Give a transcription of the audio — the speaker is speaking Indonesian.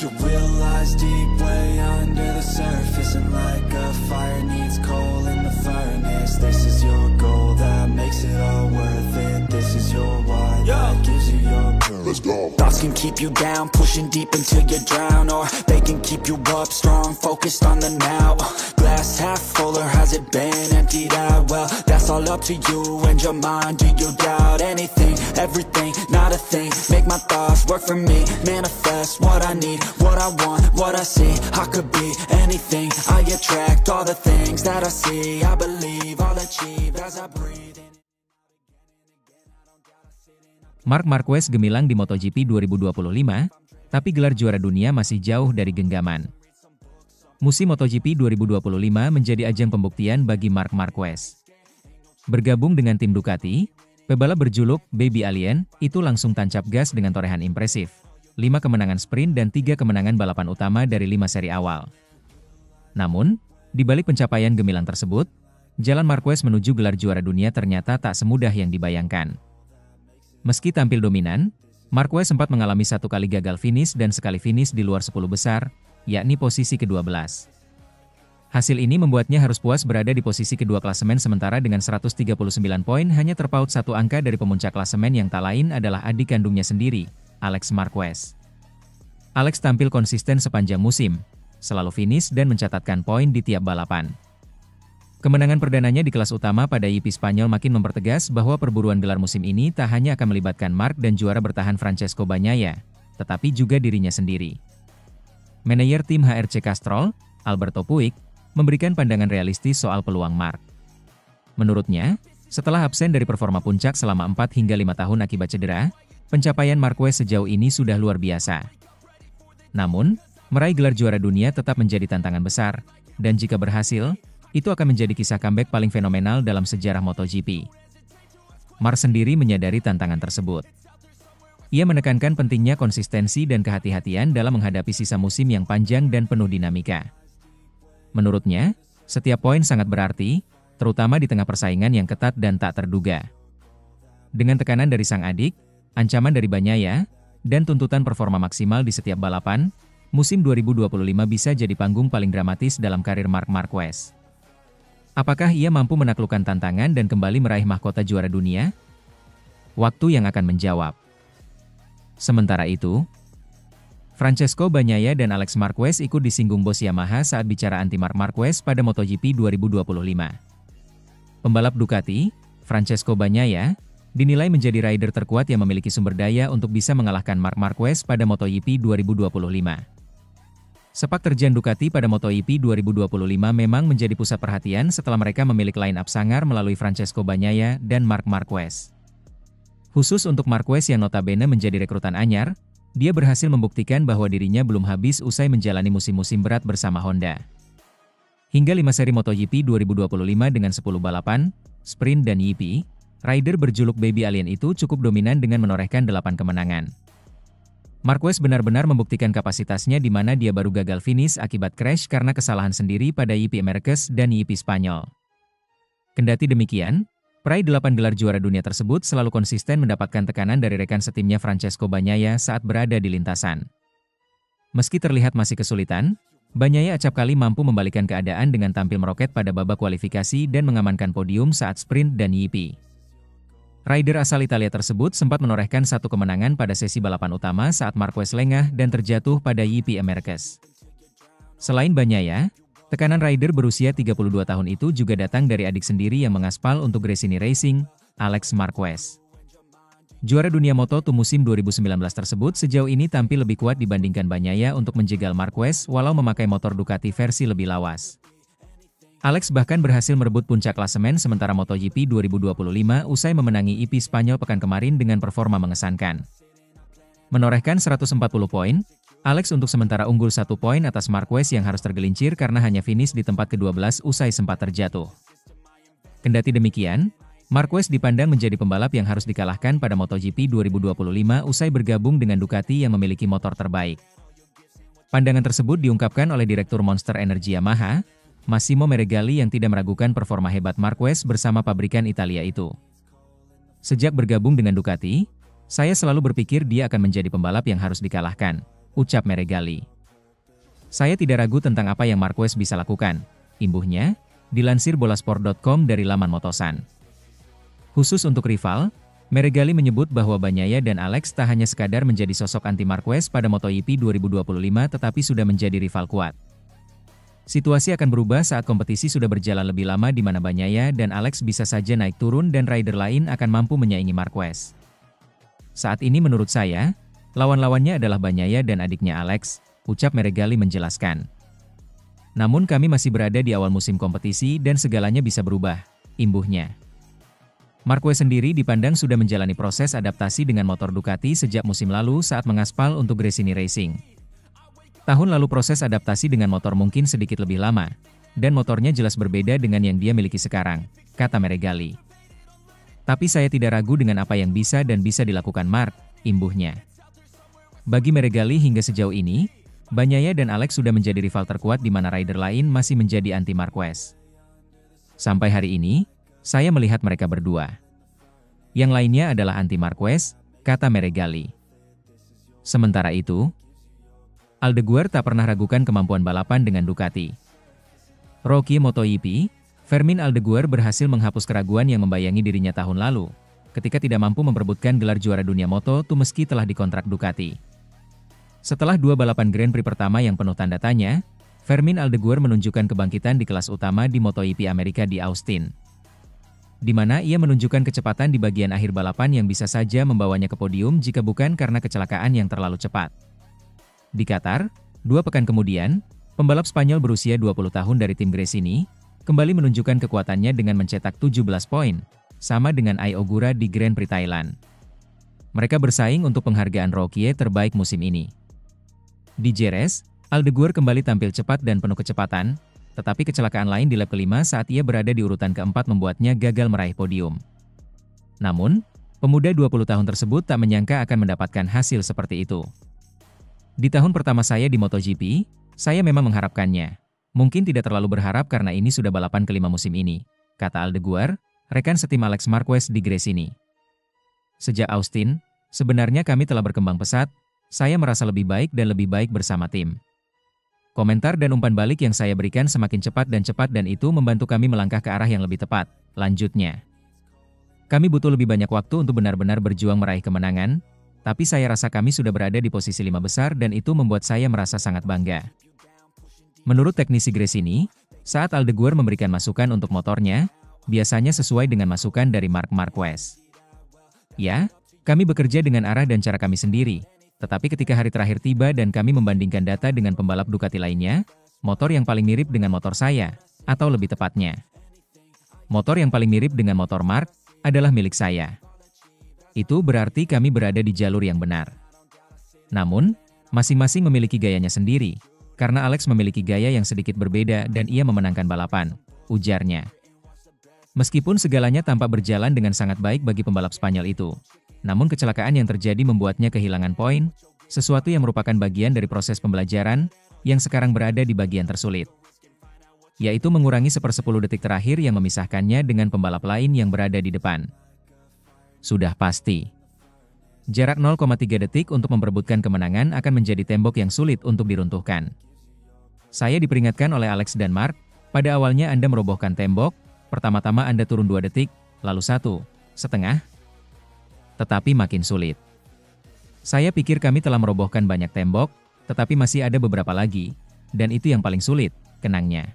You realize deep way under the surface, and like a fire needs coal in the furnace. This is your goal that makes it all worth it. This is your why that gives you your purpose. Let's go. Thoughts can keep you down, pushing deep until you drown, or they can keep you up strong, focused on the now. Glass half full, or has it been emptied out? Well, that's all up to you and your mind. Do you doubt anything, everything, not a thing? Make my thoughts work for me, manifest what I need, what I want, what I see. I could be anything, I attract all the things that I see. I believe I'll achieve as I breathe in. Marc Marquez gemilang di MotoGP 2025, tapi gelar juara dunia masih jauh dari genggaman. Musim MotoGP 2025 menjadi ajang pembuktian bagi Marc Marquez. Bergabung dengan tim Ducati, pebalap berjuluk Baby Alien itu langsung tancap gas dengan torehan impresif. 5 kemenangan sprint dan 3 kemenangan balapan utama dari 5 seri awal. Namun, di balik pencapaian gemilang tersebut, jalan Marquez menuju gelar juara dunia ternyata tak semudah yang dibayangkan. Meski tampil dominan, Marquez sempat mengalami 1 kali gagal finish dan sekali finish di luar 10 besar, yakni posisi ke-12. Hasil ini membuatnya harus puas berada di posisi kedua klasemen sementara dengan 139 poin hanya terpaut 1 angka dari pemuncak klasemen yang tak lain adalah adik kandungnya sendiri, Alex Marquez. Alex tampil konsisten sepanjang musim, selalu finish dan mencatatkan poin di tiap balapan. Kemenangan perdananya di kelas utama pada GP Spanyol makin mempertegas bahwa perburuan gelar musim ini tak hanya akan melibatkan Marc dan juara bertahan Francesco Bagnaia, tetapi juga dirinya sendiri. Manajer tim HRC Castrol, Alberto Puig, memberikan pandangan realistis soal peluang Marc. Menurutnya, setelah absen dari performa puncak selama 4 hingga 5 tahun akibat cedera, pencapaian Marquez sejauh ini sudah luar biasa. Namun, meraih gelar juara dunia tetap menjadi tantangan besar, dan jika berhasil, itu akan menjadi kisah comeback paling fenomenal dalam sejarah MotoGP. Marc sendiri menyadari tantangan tersebut. Ia menekankan pentingnya konsistensi dan kehati-hatian dalam menghadapi sisa musim yang panjang dan penuh dinamika. Menurutnya, setiap poin sangat berarti, terutama di tengah persaingan yang ketat dan tak terduga. Dengan tekanan dari sang adik, ancaman dari Bagnaia, dan tuntutan performa maksimal di setiap balapan, musim 2025 bisa jadi panggung paling dramatis dalam karir Marc Marquez. Apakah ia mampu menaklukkan tantangan dan kembali meraih mahkota juara dunia? Waktu yang akan menjawab. Sementara itu, Francesco Bagnaia dan Alex Marquez ikut disinggung bos Yamaha saat bicara anti Marc Marquez pada MotoGP 2025. Pembalap Ducati, Francesco Bagnaia, dinilai menjadi rider terkuat yang memiliki sumber daya untuk bisa mengalahkan Marc Marquez pada MotoGP 2025. Sepak terjang Ducati pada MotoGP 2025 memang menjadi pusat perhatian setelah mereka memiliki line-up sangar melalui Francesco Bagnaia dan Marc Marquez. Khusus untuk Marquez yang notabene menjadi rekrutan anyar, dia berhasil membuktikan bahwa dirinya belum habis usai menjalani musim-musim berat bersama Honda. Hingga 5 seri MotoGP 2025 dengan 10 balapan, sprint dan GP, rider berjuluk Baby Alien itu cukup dominan dengan menorehkan 8 kemenangan. Marquez benar-benar membuktikan kapasitasnya di mana dia baru gagal finish akibat crash karena kesalahan sendiri pada GP Americas dan GP Spanyol. Kendati demikian, peraih 8 gelar juara dunia tersebut selalu konsisten mendapatkan tekanan dari rekan setimnya Francesco Bagnaia saat berada di lintasan. Meski terlihat masih kesulitan, Bagnaia acap kali mampu membalikan keadaan dengan tampil meroket pada babak kualifikasi dan mengamankan podium saat sprint dan GP. Rider asal Italia tersebut sempat menorehkan 1 kemenangan pada sesi balapan utama saat Marquez lengah dan terjatuh pada GP Americas. Selain Bagnaia, tekanan rider berusia 32 tahun itu juga datang dari adik sendiri yang mengaspal untuk Gresini Racing, Alex Marquez. Juara dunia Moto2 musim 2019 tersebut sejauh ini tampil lebih kuat dibandingkan Bagnaia untuk menjegal Marquez walau memakai motor Ducati versi lebih lawas. Alex bahkan berhasil merebut puncak klasemen sementara MotoGP 2025 usai memenangi GP Spanyol pekan kemarin dengan performa mengesankan. Menorehkan 140 poin, Alex untuk sementara unggul 1 poin atas Marquez yang harus tergelincir karena hanya finish di tempat ke-12 usai sempat terjatuh. Kendati demikian, Marquez dipandang menjadi pembalap yang harus dikalahkan pada MotoGP 2025 usai bergabung dengan Ducati yang memiliki motor terbaik. Pandangan tersebut diungkapkan oleh Direktur Monster Energy Yamaha, Massimo Meregali yang tidak meragukan performa hebat Marquez bersama pabrikan Italia itu. Sejak bergabung dengan Ducati, saya selalu berpikir dia akan menjadi pembalap yang harus dikalahkan. ucap Meregali. Saya tidak ragu tentang apa yang Marquez bisa lakukan, imbuhnya, dilansir bolasport.com dari laman Motosan. Khusus untuk rival, Meregali menyebut bahwa Bagnaia dan Alex tak hanya sekadar menjadi sosok anti Marquez pada MotoGP 2025 tetapi sudah menjadi rival kuat. Situasi akan berubah saat kompetisi sudah berjalan lebih lama di mana Bagnaia dan Alex bisa saja naik turun dan rider lain akan mampu menyaingi Marquez. Saat ini menurut saya, lawan-lawannya adalah Bagnaia dan adiknya Alex, ucap Meregali menjelaskan. Namun kami masih berada di awal musim kompetisi dan segalanya bisa berubah, imbuhnya. Marquez sendiri dipandang sudah menjalani proses adaptasi dengan motor Ducati sejak musim lalu saat mengaspal untuk Gresini Racing. Tahun lalu proses adaptasi dengan motor mungkin sedikit lebih lama, dan motornya jelas berbeda dengan yang dia miliki sekarang, kata Meregali. Tapi saya tidak ragu dengan apa yang bisa dan bisa dilakukan Mark, imbuhnya. Bagi Meregali hingga sejauh ini, Bagnaia dan Alex sudah menjadi rival terkuat di mana rider lain masih menjadi anti Marquez. Sampai hari ini, saya melihat mereka berdua. Yang lainnya adalah anti Marquez, kata Meregali. Sementara itu, Aldeguer tak pernah ragukan kemampuan balapan dengan Ducati. Rookie MotoGP, Fermin Aldeguer berhasil menghapus keraguan yang membayangi dirinya tahun lalu, ketika tidak mampu memperebutkan gelar juara dunia Moto2 meski telah dikontrak Ducati. Setelah dua balapan Grand Prix pertama yang penuh tanda tanya, Fermin Aldeguer menunjukkan kebangkitan di kelas utama di MotoGP Amerika di Austin, di mana ia menunjukkan kecepatan di bagian akhir balapan yang bisa saja membawanya ke podium jika bukan karena kecelakaan yang terlalu cepat. Di Qatar, 2 pekan kemudian, pembalap Spanyol berusia 20 tahun dari tim Gresini, kembali menunjukkan kekuatannya dengan mencetak 17 poin, sama dengan Ai Ogura di Grand Prix Thailand. Mereka bersaing untuk penghargaan rookie terbaik musim ini. Di Jerez, Aldeguer kembali tampil cepat dan penuh kecepatan, tetapi kecelakaan lain di lap kelima saat ia berada di urutan keempat membuatnya gagal meraih podium. Namun, pemuda 20 tahun tersebut tak menyangka akan mendapatkan hasil seperti itu. Di tahun pertama saya di MotoGP, saya memang mengharapkannya. Mungkin tidak terlalu berharap karena ini sudah balapan kelima musim ini, kata Aldeguer, rekan setim Alex Marquez di Gresini. Sejak Austin, sebenarnya kami telah berkembang pesat, saya merasa lebih baik dan lebih baik bersama tim. Komentar dan umpan balik yang saya berikan semakin cepat dan itu membantu kami melangkah ke arah yang lebih tepat, lanjutnya. Kami butuh lebih banyak waktu untuk benar-benar berjuang meraih kemenangan, tapi saya rasa kami sudah berada di posisi 5 besar dan itu membuat saya merasa sangat bangga. Menurut teknisi Gresini, saat Aldeguer memberikan masukan untuk motornya, biasanya sesuai dengan masukan dari Marc Marquez. Ya, kami bekerja dengan arah dan cara kami sendiri. Tetapi ketika hari terakhir tiba dan kami membandingkan data dengan pembalap Ducati lainnya, motor yang paling mirip dengan motor saya, atau lebih tepatnya, motor yang paling mirip dengan motor Marc, adalah milik saya. Itu berarti kami berada di jalur yang benar. Namun, masing-masing memiliki gayanya sendiri, karena Alex memiliki gaya yang sedikit berbeda dan ia memenangkan balapan, ujarnya. Meskipun segalanya tampak berjalan dengan sangat baik bagi pembalap Spanyol itu, namun kecelakaan yang terjadi membuatnya kehilangan poin, sesuatu yang merupakan bagian dari proses pembelajaran, yang sekarang berada di bagian tersulit. Yaitu mengurangi 1/10 detik terakhir yang memisahkannya dengan pembalap lain yang berada di depan. Sudah pasti. Jarak 0,3 detik untuk memperebutkan kemenangan akan menjadi tembok yang sulit untuk diruntuhkan. Saya diperingatkan oleh Alex dan Marc, pada awalnya Anda merobohkan tembok, pertama-tama Anda turun 2 detik, lalu 1,5. Tetapi makin sulit. Saya pikir kami telah merobohkan banyak tembok, tetapi masih ada beberapa lagi, dan itu yang paling sulit, kenangnya.